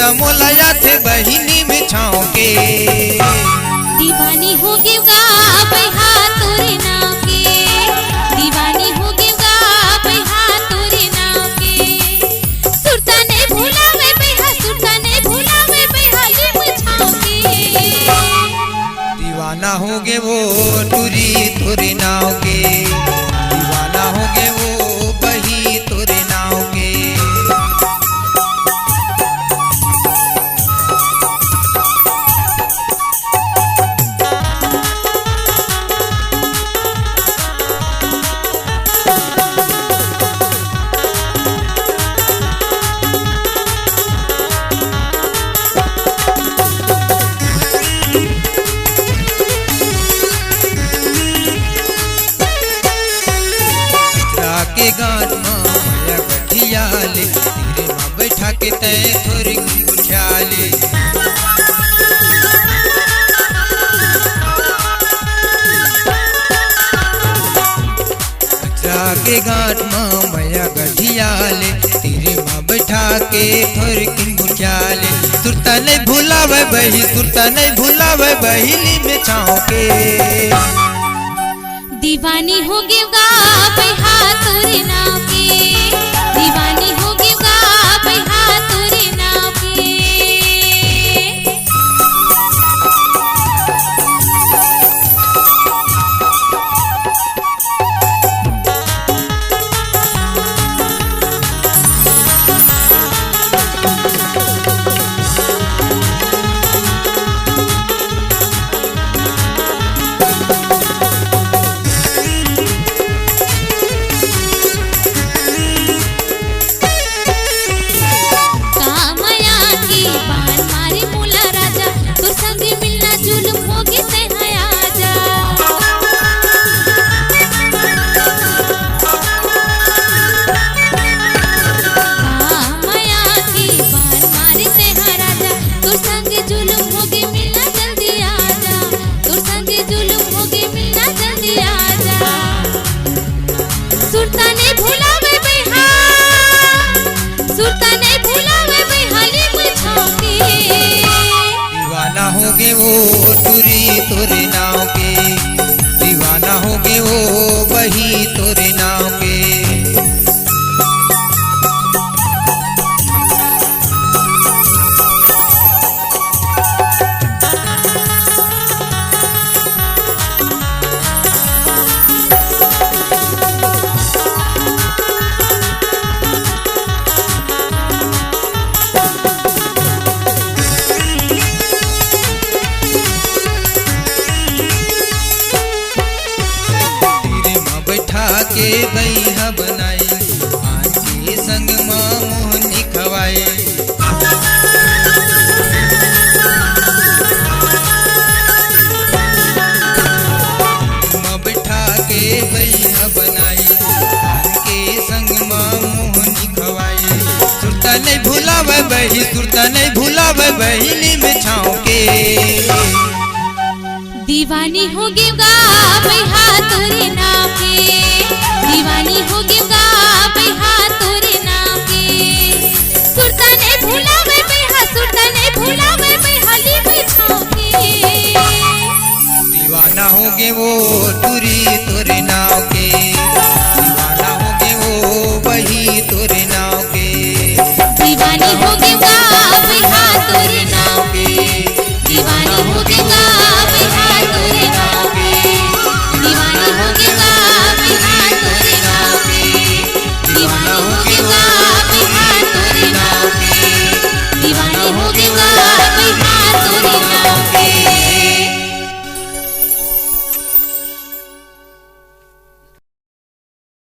ना मोलाया थे बहिनी में छाँव के। दीवानी हो गेगा बैहा तोरे नाव के, दीवानी हो गेगा बैहा तोरे नाव के। सुरता नहीं भुलावे बैहा, सुरता नहीं भुलावे बैहा लिम छाँव के। दीवाना हो गे वो टूरी तोरे नाव के, दीवाना हो गे वो बही तोरे नाव के। के गाँठ माँ माया गठिया ले, तेरे माँ बैठा के तय थोड़ी उठा ले। के गाँठ माँ माया गठिया ले, तेरे माँ बैठा के थोड़ी उठा ले। सुरता नहीं भुलावे बही, सुरता नहीं भुलावे बहिली में छाँव के। दीवानी हो गेगा बैहा तोरे नाव के, दीवानी हो गेगा बैहा तोरे नाव के। हो गे वो टूरी तोरे नाव के, दीवाना हो गे वो बही तोरे नाव के। के बैहा बनाई आन के संग माँ मोहनी खवाए। माँ बैठा के बैहा बनाई आन के संग माँ मोहनी खवाए। सुरता नहीं भुलावे बही, सुरता नहीं भुलावे बहिली में छाँव के। दीवानी हो गेगा बैहा तोरे नाव के, दीवानी हो गेगा बैहा तोरे नाव के। सुरता नहीं भुलावे बैहा, सुरता नहीं भुलावे बैहा लिम छाँव के। दीवाना हो गे वो टूरी तोरे नाव के, दीवाना हो गे वो बही तोरे